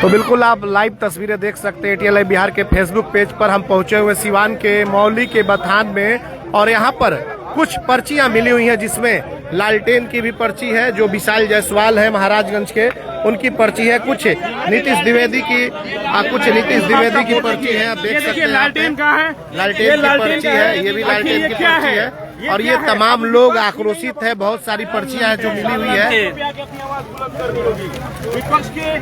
तो बिल्कुल आप लाइव तस्वीरें देख सकते हैं ATL बिहार के फेसबुक पेज पर। हम पहुंचे हुए सिवान के मौली के बथान में और यहाँ पर कुछ पर्चियां मिली हुई हैं, जिसमें लालटेन की भी पर्ची है, जो विशाल जायसवाल है महाराजगंज के, उनकी पर्ची है। कुछ नीतीश द्विवेदी की पर्ची है। आप देख सकते हैं लालटेन का है, लालटेन की पर्ची है, ये भी लालटेन की पर्ची है। और ये तमाम लोग आक्रोशित है, बहुत सारी पर्चियां हैं जो मिली हुई है। विपक्ष के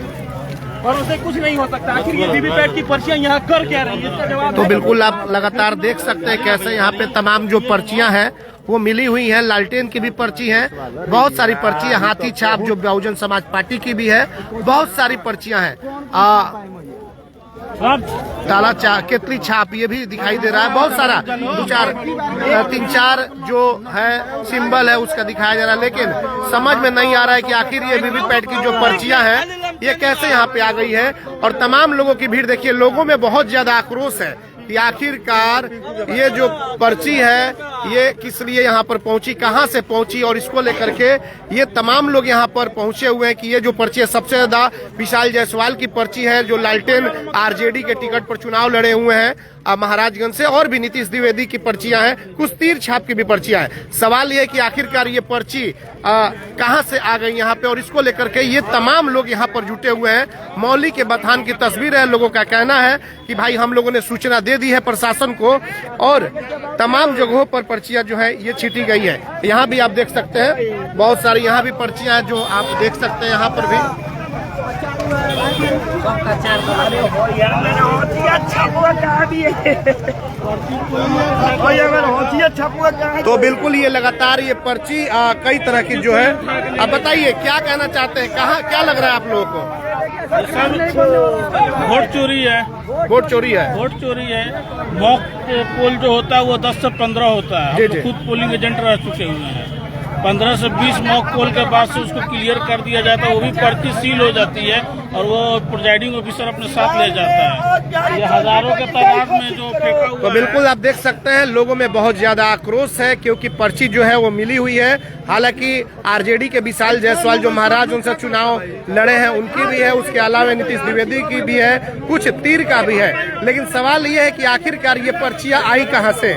भरोसे कुछ नहीं हो सकता। आखिर ये वीवीपैट की पर्चियां यहाँ कर क्या रही है, इसका जवाब तो बिल्कुल आप लगातार देख सकते हैं कैसे यहाँ पे तमाम जो पर्चियां हैं वो मिली हुई हैं। लालटेन की भी पर्ची है, बहुत सारी पर्ची है। हाथी छाप जो बहुजन समाज पार्टी की भी है, बहुत सारी पर्चियां हैं। काला केतली छाप ये भी दिखाई दे रहा है, बहुत सारा 3-4 जो है सिंबल है उसका दिखाया जा रहा है। लेकिन समझ में नहीं आ रहा है कि आखिर ये वीवीपैट की जो पर्चियां हैं ये कैसे यहाँ पे आ गई है। और तमाम लोगों की भीड़ देखिए, लोगों में बहुत ज्यादा आक्रोश है कि आखिरकार ये जो पर्ची है ये किस लिए यहाँ पर पहुंची, कहाँ से पहुंची, और इसको लेकर के ये तमाम लोग यहाँ पर पहुंचे हुए हैं कि ये जो पर्ची है सबसे ज्यादा विशाल जायसवाल की पर्ची है, जो लालटेन आरजेडी के टिकट पर चुनाव लड़े हुए हैं महाराजगंज से, और भी नीतीश द्विवेदी की पर्चियां हैं, कुछ तीर छाप की भी पर्चियां हैं। सवाल ये है कि आखिरकार ये पर्ची कहां से आ गई यहाँ पे, और इसको लेकर के ये तमाम लोग यहाँ पर जुटे हुए हैं। मौली के बथान की तस्वीर है। लोगों का कहना है कि भाई हम लोगों ने सूचना दे दी है प्रशासन को, और तमाम जगहों पर पर्चियां जो है ये छीटी गई है। यहाँ भी आप देख सकते हैं बहुत सारी यहाँ भी पर्चियां हैं जो आप देख सकते हैं यहाँ पर भी। तो बिल्कुल ये लगातार ये पर्ची कई तरह की जो है। अब बताइए क्या कहना चाहते हैं, कहाँ क्या लग रहा है आप लोगों को? वोट चोरी है, वोट चोरी है, वोट चोरी है। मॉक पोल जो होता है वो 10 से 15 होता है। हम तो खुद पोलिंग एजेंट रह चुके हुए हैं। 15 से 20 मॉक पोल के बाद से उसको क्लियर कर दिया जाता है, वो भी पर्ची सील हो जाती है और वो प्रिजाइडिंग ऑफिसर अपने साथ ले जाता है। ये हजारों के तादाद में जो फेंका हुआ तो बिल्कुल आप देख सकते हैं लोगों में बहुत ज्यादा आक्रोश है, क्योंकि पर्ची जो है वो मिली हुई है। हालांकि आरजेडी के विशाल जायसवाल जो महाराज उनसे चुनाव लड़े हैं उनकी भी है, उसके अलावा नीतीश द्विवेदी की भी है, कुछ तीर का भी है। लेकिन सवाल ये है कि आखिरकार ये पर्चियां आई कहां से,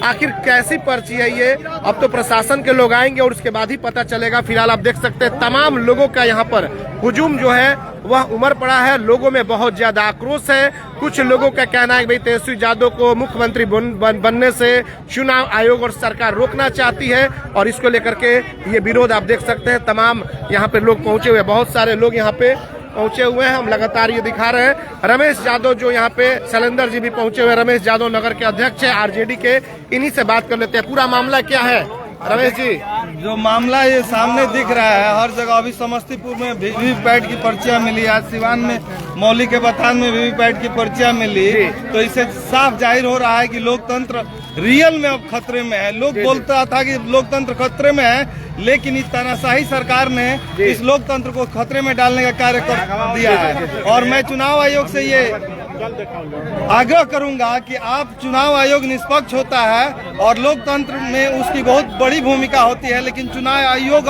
आखिर कैसी पर्ची है ये? अब तो प्रशासन के लोग आएंगे और उसके बाद ही पता चलेगा। फिलहाल आप देख सकते हैं तमाम लोगों का यहाँ पर हुजूम जो है वह उमड़ पड़ा है। लोगों में बहुत ज्यादा आक्रोश है। कुछ लोगों का कहना है कि भाई तेजस्वी यादव को मुख्यमंत्री बनने से चुनाव आयोग और सरकार रोकना चाहती है, और इसको लेकर के ये विरोध आप देख सकते हैं। तमाम यहाँ पे लोग पहुंचे हुए, बहुत सारे लोग यहाँ पे पहुंचे हुए हैं। हम लगातार ये दिखा रहे हैं। रमेश यादव जो यहाँ पे शैलेंद्र जी भी पहुंचे हुए, रमेश यादव नगर के अध्यक्ष है आरजेडी के, इन्हीं से बात कर लेते हैं। पूरा मामला क्या है रमेश जी? जो मामला ये सामने दिख रहा है, हर जगह अभी समस्तीपुर में वीवीपैट की पर्चियां मिली, आज सिवान में मौली के बथान में वीवीपैट की पर्चियां मिली, तो इससे साफ जाहिर हो रहा है कि लोकतंत्र रियल में अब खतरे में है। लोग बोलता था कि लोकतंत्र खतरे में है, लेकिन इस तानाशाही सरकार ने इस लोकतंत्र को खतरे में डालने का कार्य कर दिया है। और मैं चुनाव आयोग से ये आग्रह करूंगा कि आप चुनाव आयोग निष्पक्ष होता है और लोकतंत्र में उसकी बहुत बड़ी भूमिका होती है, लेकिन चुनाव आयोग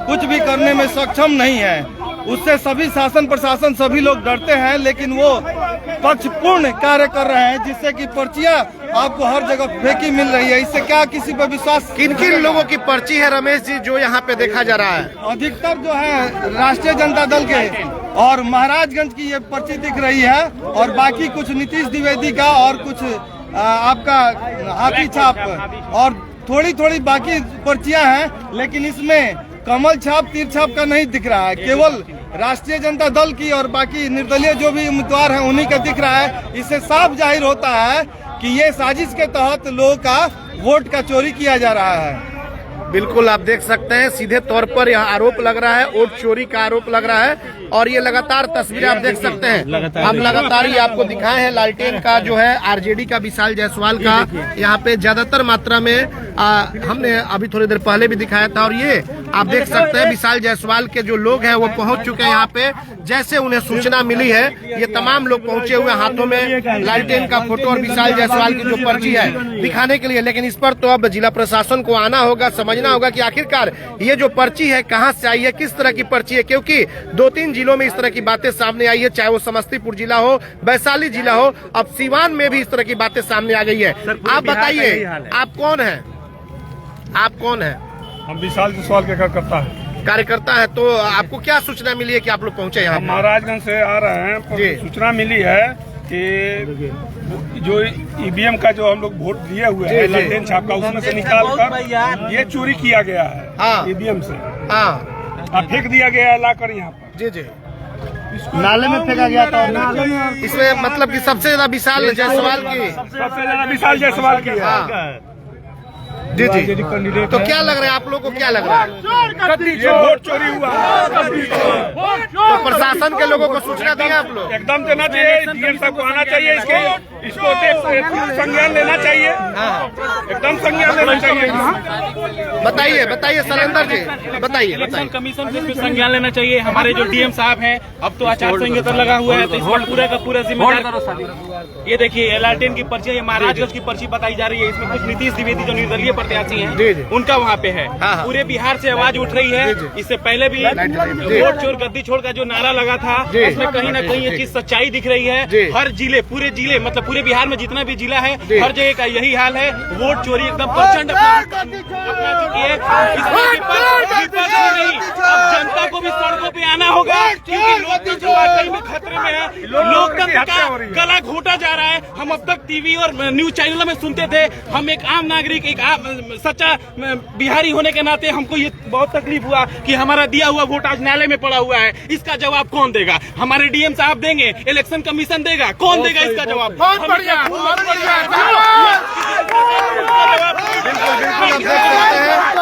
कुछ भी करने में सक्षम नहीं है। उससे सभी शासन प्रशासन सभी लोग डरते हैं, लेकिन वो पक्षपूर्ण कार्य कर रहे हैं, जिससे कि पर्चियां आपको हर जगह फेंकी मिल रही है। इससे क्या किसी पर विश्वास? किन किन लोगों की पर्ची है रमेश जी जो यहाँ पे देखा जा रहा है? अधिकतर जो है राष्ट्रीय जनता दल के और महाराजगंज की ये पर्ची दिख रही है, और बाकी कुछ नीतीश द्विवेदी का और कुछ आपका हाथी छाप और थोड़ी थोड़ी बाकी पर्चियां हैं। लेकिन इसमें कमल छाप तीर छाप का नहीं दिख रहा है, केवल राष्ट्रीय जनता दल की और बाकी निर्दलीय जो भी उम्मीदवार हैं उन्हीं का दिख रहा है। इससे साफ जाहिर होता है कि ये साजिश के तहत लोगों का वोट का चोरी किया जा रहा है। बिल्कुल आप देख सकते हैं सीधे तौर पर यह आरोप लग रहा है, वोट चोरी का आरोप लग रहा है। और ये लगातार तस्वीरें आप देख सकते हैं, हम लगातार ये आपको दिखाए हैं लालटेन का जो है आरजेडी का विशाल जायसवाल का यहाँ पे ज्यादातर मात्रा में हमने अभी थोड़ी देर पहले भी दिखाया था। और ये आप देख सकते हैं विशाल जायसवाल के जो लोग हैं वो पहुंच चुके हैं यहाँ पे। जैसे उन्हें सूचना मिली है ये तमाम लोग पहुंचे हुए हाथों में लालटेन का फोटो और विशाल जायसवाल की जो पर्ची है दिखाने के लिए। लेकिन इस पर तो अब जिला प्रशासन को आना होगा, समझना होगा कि आखिरकार ये जो पर्ची है कहां से आई है, किस तरह की पर्ची है, क्योंकि 2-3 जिलों में इस तरह की बातें सामने आई है, चाहे वो समस्तीपुर जिला हो, वैशाली जिला हो, अब सीवान में भी इस तरह की बातें सामने आ गई है। आप बताइए आप कौन है, आप कौन है? हम विशाल जायसवाल के कार्यकर्ता है। तो आपको क्या सूचना मिली है कि आप लोग पहुंचे यहाँ? महाराजगंज से आ रहे हैं, सूचना मिली है कि जो ईवीएम का जो हम लोग वोट दिए हुए हैं लालटेन छाप का, उसमें से निकाल कर ये चोरी किया गया है ईवीएम से। फेंक दिया गया है लाकर यहाँ पर। जी नाले में फेंका गया था। इसमें मतलब कि सबसे ज्यादा विशाल जायसवाल की, सबसे ज्यादा विशाल जायसवाल की है। जी तो क्या लग रहा है आप लोग को, क्या लग रहा है? ये वोट चोरी हुआ है। तो प्रशासन के लोगों को सूचना दिया आप लोग? एकदम देना चाहिए, डीएम साहब को आना चाहिए, इसको संज्ञान लेना चाहिए, एकदम संज्ञान लेना चाहिए। बताइए सलेंदर जी, बताइए। इलेक्शन कमीशन से भी संज्ञान लेना चाहिए। हमारे जो डीएम साहब हैं, अब तो आचार संहिता लगा हुआ है, तो इस पर पूरा का पूरा जिम्मेदार। ये देखिए लालटेन की पर्ची, ये महाराजगंज की पर्ची बताई जा रही है। इसमें कुछ नीतीश द्विवेदी जो निर्दलीय प्रत्याशी हैं उनका वहाँ पे है। पूरे बिहार से आवाज उठ रही है। इससे पहले भी वोट चोर गद्दी छोड़ का जो नारा लगा था, उसमें कहीं ना कहीं ये चीज सच्चाई दिख रही है। हर जिले, पूरे जिले, मतलब पूरे बिहार में जितना भी जिला है, हर जगह का यही हाल है। वोट चोरी एकदम प्रचंड अपना चुकी है। अब जनता को भी सड़कों पे आना होगा, क्योंकि लोकतंत्र जो वाकई में खतरे में है। लोकतंत्र का गला घोटा जा रहा है। हम अब तक टीवी और न्यूज चैनलों में सुनते थे। हम एक आम नागरिक, एक सच्चा बिहारी होने के नाते हमको ये बहुत तकलीफ हुआ कि हमारा दिया हुआ वोट आज नाले में पड़ा हुआ है। इसका जवाब कौन देगा? हमारे डीएम साहब देंगे? इलेक्शन कमीशन देगा? कौन देगा इसका जवाब? बहुत बढ़िया।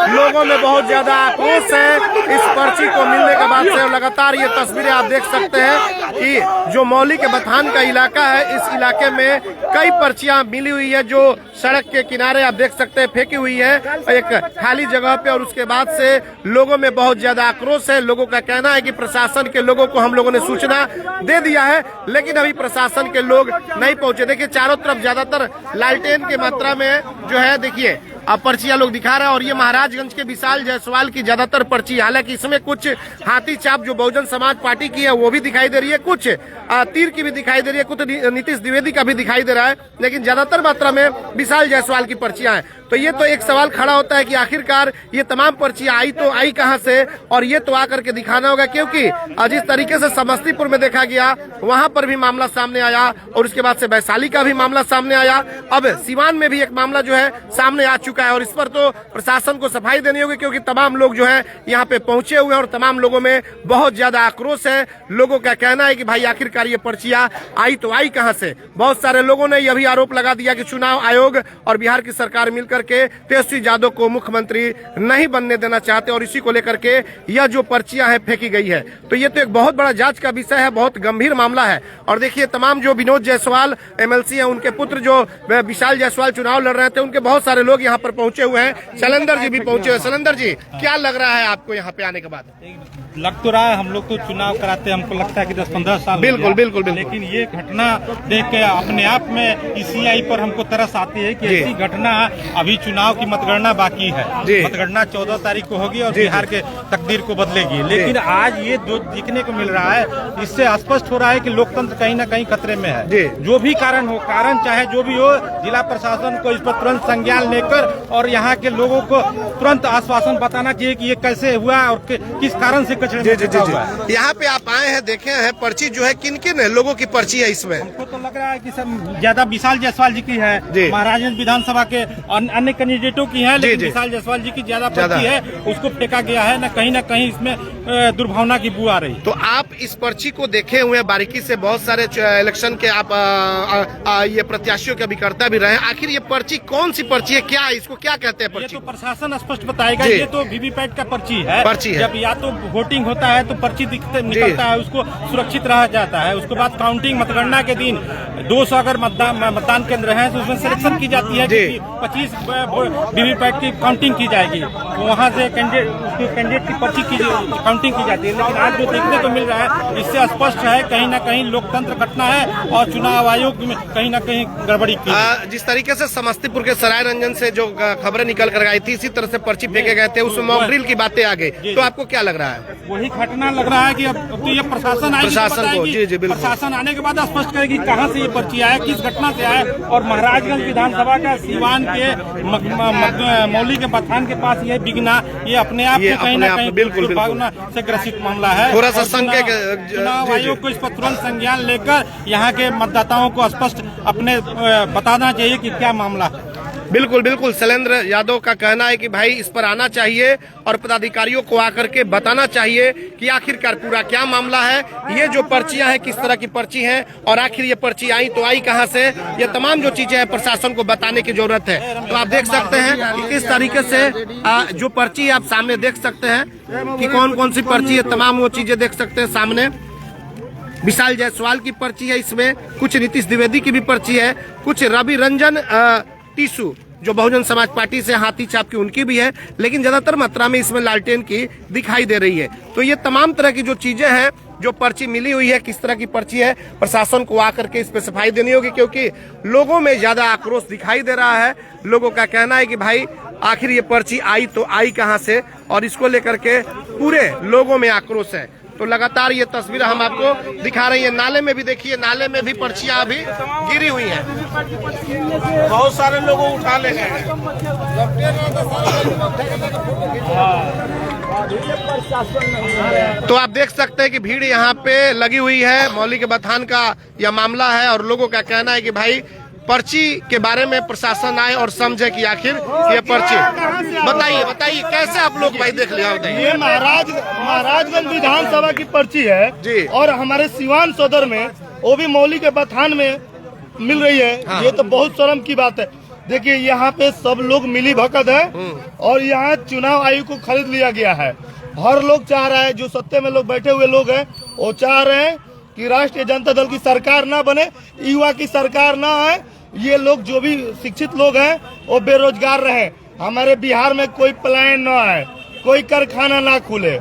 लोगों में बहुत ज्यादा आक्रोश है इस पर्ची को मिलने के बाद से। लगातार ये तस्वीरें आप देख सकते हैं कि जो मौली के बथान का इलाका है, इस इलाके में कई पर्चियां मिली हुई है जो सड़क के किनारे आप देख सकते हैं फेंकी हुई है एक खाली जगह पे। और उसके बाद से लोगों में बहुत ज्यादा आक्रोश है। लोगों का कहना है कि प्रशासन के लोगों को हम लोगों ने सूचना दे दिया है, लेकिन अभी प्रशासन के लोग नहीं पहुंचे। देखिए चारों तरफ ज्यादातर लालटेन की मात्रा में जो है, देखिए अब पर्चियां लोग दिखा रहे हैं। और ये महाराजगंज के विशाल जायसवाल की ज्यादातर पर्ची, हालांकि इसमें कुछ हाथी छाप जो बहुजन समाज पार्टी की है वो भी दिखाई दे रही है, कुछ तीर की भी दिखाई दे रही है, कुछ नीतीश द्विवेदी का भी दिखाई दे रहा है, लेकिन ज्यादातर मात्रा में विशाल जायसवाल की पर्चियां हैं। तो ये तो एक सवाल खड़ा होता है कि आखिरकार ये तमाम पर्चियां आई कहां से, और ये तो आकर के दिखाना होगा। क्योंकि जिस तरीके से समस्तीपुर में देखा गया, वहां पर भी मामला सामने आया, और उसके बाद से वैशाली का भी मामला सामने आया। अब सीवान में भी एक मामला जो है सामने आ चुका है, और इस पर तो प्रशासन को सफाई देनी होगी, क्योंकि तमाम लोग जो है यहाँ पे पहुंचे हुए हैं और तमाम लोगों में बहुत ज्यादा आक्रोश है। लोगों का कहना है कि भाई आखिरकार ये पर्चियां आई तो आई कहां से। बहुत सारे लोगों ने यह भी आरोप लगा दिया कि चुनाव आयोग और बिहार की सरकार मिलकर के तेजस्वी यादव को मुख्यमंत्री नहीं बनने देना चाहते, और इसी को लेकर के यह जो पर्चियां हैं फेंकी गई है। तो ये तो एक बहुत बड़ा जांच का विषय है, बहुत गंभीर मामला है। और देखिए तमाम जो विनोद जायसवाल एमएलसी हैं, उनके पुत्र जो विशाल जायसवाल चुनाव लड़ रहे थे, उनके बहुत सारे लोग यहाँ पर पहुंचे हुए हैं। शैलेंद्र जी भी पहुंचे हुए। शैलेंद्र जी, क्या लग रहा है आपको यहाँ पे आने के बाद? लग तो रहा है, हम लोग तो चुनाव कराते हैं, हमको लगता है कि 10-15 साल बिल्कुल। लेकिन ये घटना देख के अपने आप में ईसीआई पर हमको तरस आती है कि ऐसी घटना, अभी चुनाव की मतगणना बाकी है। मतगणना 14 तारीख को होगी और बिहार के तकदीर को बदलेगी। लेकिन आज ये जो दिखने को मिल रहा है, इससे स्पष्ट हो रहा है कि लोकतंत्र कहीं ना कहीं खतरे में है। जो भी कारण हो, कारण चाहे जो भी हो, जिला प्रशासन को इस पर तुरंत संज्ञान लेकर और यहाँ के लोगों को तुरंत आश्वासन बताना चाहिए कि ये कैसे हुआ और किस कारण से कचरे में फेंका हुआ है। यहाँ पे आप आए हैं, देखे हैं पर्ची जो है, किन किन लोगों की पर्ची है इसमें? हमको तो लग रहा है कि सब ज्यादा विशाल जायसवाल जी की है, महाराजगंज विधानसभा के अन्य कैंडिडेटों की है, लेकिन विशाल जायसवाल जी की ज्यादा पर्ची है, उसको फेंका गया है। ना कहीं इसमें दुर्भावना की बू आ रही। तो आप इस पर्ची को देखे हुए हैं बारीकी से, बहुत सारे इलेक्शन के आप ये प्रत्याशियों के अभिकर्ता भी रहे। आखिर ये पर्ची कौन सी पर्ची है, क्या इसको क्या कहते हैं पर्ची? ये तो प्रशासन स्पष्ट बताएगा। ये तो वीवीपैट का पर्ची है। जब या तो वोटिंग काउंटिंग होता है तो पर्ची निकलता है, उसको सुरक्षित रहा जाता है। उसके बाद काउंटिंग मतगणना के दिन 200 अगर मतदान केंद्र है तो उसमें सिलेक्शन की जाती है कि 25 वीवीपैट की काउंटिंग की जाएगी, तो वहाँ से कैंडिडेट की पर्ची की काउंटिंग की जाती है। लेकिन आज जो देखने को मिल रहा है इससे स्पष्ट है कहीं ना कहीं लोकतंत्र घटना है और चुनाव आयोग में कहीं ना कहीं गड़बड़ी की। जिस तरीके से समस्तीपुर के सराय रंजन से जो खबरें निकल कर आई थी, इसी तरह से पर्ची फेंके गए थे, उसमें मॉक ड्रिल की बातें आ गई, तो आपको क्या लग रहा है? वही घटना लग रहा है कि अब तो ये प्रशासन आएगी, प्रशासन को, जी बिल्कुल, प्रशासन आने के बाद स्पष्ट करेगी कहाँ से ये पर्ची आया, किस घटना से आया। और महाराजगंज विधानसभा का सिवान के मौली के बथान के पास ये बिगना, ये अपने आप में कहीं ना कहीं बिल्कुल से ग्रसित मामला है। थोड़ा सा संख्या चुनाव आयोग को इस पर तुरंत संज्ञान लेकर यहाँ के मतदाताओं को स्पष्ट अपने बताना चाहिए कि क्या मामला है। बिल्कुल बिल्कुल, शैलेंद्र यादव का कहना है कि भाई इस पर आना चाहिए और पदाधिकारियों को आकर के बताना चाहिए कि आखिरकार पूरा क्या मामला है, ये जो पर्चियां हैं किस तरह की पर्ची हैं और आखिर ये पर्ची आई तो आई कहां से, ये तमाम जो चीजें हैं प्रशासन को बताने की जरूरत है। तो आप देख सकते हैं कि किस तरीके से जो पर्ची आप सामने देख सकते हैं कि कौन कौन सी पर्ची है, तमाम वो चीजें देख सकते हैं सामने। विशाल जायसवाल की पर्ची है, इसमें कुछ नीतीश द्विवेदी की भी पर्ची है, कुछ रवि रंजन टीसू जो बहुजन समाज पार्टी से हाथी छाप की उनकी भी है, लेकिन ज्यादातर मात्रा में इसमें लालटेन की दिखाई दे रही है। तो ये तमाम तरह की जो चीजें हैं, जो पर्ची मिली हुई है, किस तरह की पर्ची है, प्रशासन को आकर के इस पे सफाई देनी होगी, क्योंकि लोगों में ज्यादा आक्रोश दिखाई दे रहा है। लोगों का कहना है कि भाई आखिर ये पर्ची आई तो आई कहां से, और इसको लेकर के पूरे लोगों में आक्रोश है। तो लगातार ये तस्वीर हम आपको दिखा रही है। नाले में भी देखिए, नाले में भी पर्चियां अभी गिरी हुई हैं, बहुत सारे लोगों उठा ले गए। तो आप देख सकते हैं कि भीड़ यहाँ पे लगी हुई है। मौली के बथान का यह मामला है और लोगों का कहना है कि भाई पर्ची के बारे में प्रशासन आए और समझे कि आखिर ये पर्ची। बताइए कैसे आप लोग भाई देख लिया? ये महाराजगंज विधानसभा की पर्ची है जी, और हमारे सिवान सदर में वो भी मौली के बथान में मिल रही है। हाँ। ये तो बहुत शर्म की बात है। देखिए यहाँ पे सब लोग मिली भगत है और यहाँ चुनाव आयोग को खरीद लिया गया है। हर लोग चाह रहा है, जो सत्ते में लोग बैठे हुए लोग हैं वो चाह रहे हैं कि राष्ट्रीय जनता दल की सरकार ना बने, युवा की सरकार ना आए, ये लोग जो भी शिक्षित लोग हैं वो बेरोजगार रहे, हमारे बिहार में कोई पलायन ना आए, कोई कारखाना ना खुले।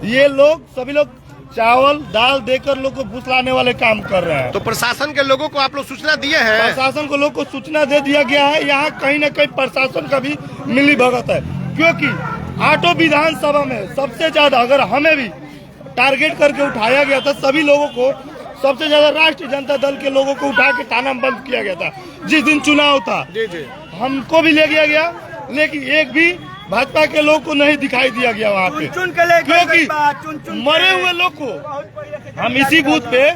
ये लोग सभी लोग चावल दाल देकर लोग को फुसलाने वाले काम कर रहे हैं। तो प्रशासन के लोगों को आप लोग सूचना दिए हैं? प्रशासन को लोग को सूचना दे दिया गया है। यहाँ कहीं न कहीं प्रशासन का भी मिली भगत है, क्योंकि आटो विधानसभा में सबसे ज्यादा अगर हमें भी टारगेट करके उठाया गया था, सभी लोगों को सबसे ज्यादा राष्ट्रीय जनता दल के लोगों को उठा के थाना में बंद किया गया था जिस दिन चुनाव था। जी। हमको भी ले गया गया, लेकिन एक भी भाजपा के लोग को नहीं दिखाई दिया गया वहाँ पे, क्योंकि मरे हुए लोग को हम इसी बूथ पे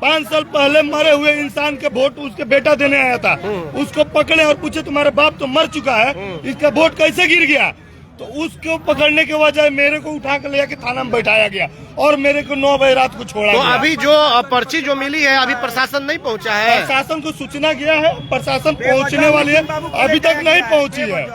5 साल पहले मरे हुए इंसान के वोट उसके बेटा देने आया था, उसको पकड़े और पूछे तुम्हारे बाप तो मर चुका है, इसका वोट कैसे गिर गया? तो उसको पकड़ने के बजाय मेरे को उठा कर ले जाके थाना में बैठाया गया और मेरे को 9 बजे रात को छोड़ा गया। अभी जो पर्ची जो मिली है अभी प्रशासन नहीं पहुंचा है? प्रशासन को सूचना गया है, प्रशासन पहुंचने वाली है, अभी तक नहीं पहुंची है।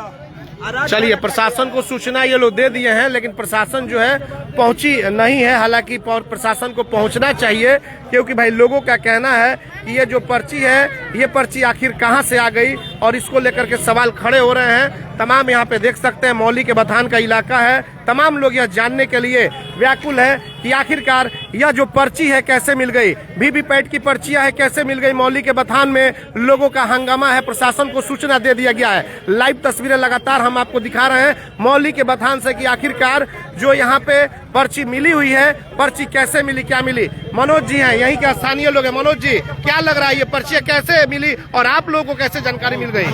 चलिए, प्रशासन को सूचना ये लोग दे दिए हैं, लेकिन प्रशासन जो है पहुंची नहीं है। हालांकि प्रशासन को पहुंचना चाहिए, क्योंकि भाई लोगों का कहना है कि ये जो पर्ची है, ये पर्ची आखिर कहां से आ गई, और इसको लेकर के सवाल खड़े हो रहे हैं। तमाम यहाँ पे देख सकते हैं मौली के बथान का इलाका है, तमाम लोग यह जानने के लिए व्याकुल है कि आखिरकार यह जो पर्ची है कैसे मिल गई, वीवीपैट की पर्चियां है कैसे मिल गई मौली के बथान में। लोगों का हंगामा है, प्रशासन को सूचना दे दिया गया है। लाइव तस्वीरें लगातार हम आपको दिखा रहे हैं मौली के बथान से कि आखिरकार जो यहाँ पे पर्ची मिली हुई है, पर्ची कैसे मिली, क्या मिली। मनोज जी हैं, यहीं के स्थानीय लोग हैं। मनोज जी, क्या लग रहा है ये पर्ची कैसे मिली और आप लोगों को कैसे जानकारी मिल गई?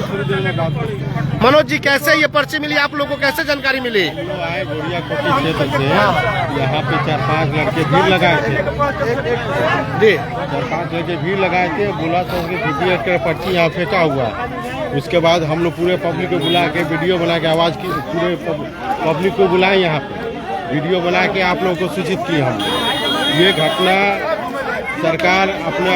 मनोज जी, कैसे ये पर्ची मिली, आप लोगों को कैसे जानकारी मिली? आए गोरिया कोटी क्षेत्र से, यहाँ पे 4-5 लड़के भीड़ लगाए थे जी, 4-5 लड़के भीड़ लगाए थे, बोला तो उनकी वीडियो का पर्ची यहाँ फेंका हुआ है। उसके बाद हम लोग पूरे पब्लिक को बुला के वीडियो बना के आवाज़ की, पूरे पब्लिक को बुलाए, यहाँ पे वीडियो बना के आप लोगों को सूचित किए हम। ये घटना सरकार अपने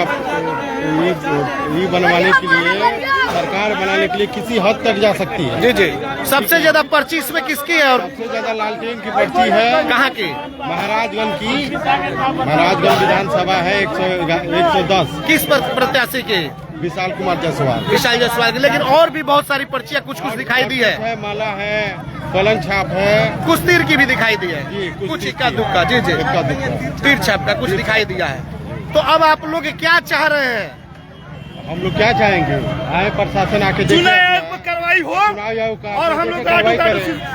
ये बनवाने के लिए, सरकार बनाने के लिए किसी हद तक जा सकती है। जी जी। सबसे ज्यादा पर्ची इसमें किसकी है? और सबसे ज्यादा लालटेन की पर्ची है। कहाँ की? महाराजगंज की। महाराजगंज विधानसभा है 110। किस प्रत्याशी की? विशाल कुमार जायसवाल। विशाल जायसवाल की। लेकिन और भी बहुत सारी पर्चियां कुछ दिखाई दी है। माला है, कलन छाप है, कुछ तीर की भी दिखाई दी है, जी, कुछ इक्का दुक्का। जी जी, इक्का दुक्का तीर छाप का कुछ दिखाई दिया है। तो अब आप लोग क्या चाह रहे हैं? हम लोग क्या चाहेंगे, आए प्रशासन आके कार्रवाई हो और हम लोग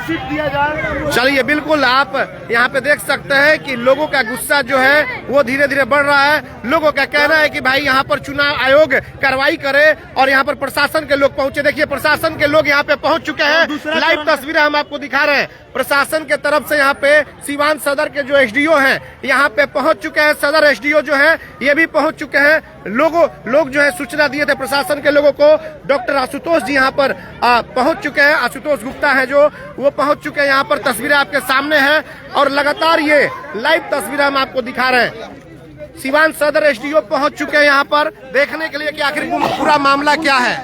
सीट दिया जाए। चलिए, बिल्कुल आप यहाँ पे देख सकते हैं कि लोगों का गुस्सा जो है वो धीरे धीरे बढ़ रहा है। लोगों का कहना है कि भाई यहाँ पर चुनाव आयोग कार्रवाई करे और यहाँ पर प्रशासन के लोग पहुंचे। देखिए, प्रशासन के लोग यहाँ पे पहुंच चुके हैं। लाइव तस्वीरें हम आपको दिखा रहे हैं। प्रशासन के तरफ से यहाँ पे सीवान सदर के जो एसडीओ हैं यहाँ पे पहुंच चुके हैं। सदर एसडीओ जो है ये भी पहुंच चुके हैं। लोग जो है सूचना दिए थे प्रशासन के लोगों को। डॉक्टर आशुतोष जी यहाँ पर पहुंच चुके हैं। आशुतोष गुप्ता है जो वो पहुंच चुके हैं यहाँ पर। तस्वीरें आपके सामने हैं और लगातार ये लाइव तस्वीरें हम आपको दिखा रहे हैं। सीवान सदर एसडीओ पहुंच चुके हैं यहाँ पर देखने के लिए कि आखिर पूरा मामला क्या है।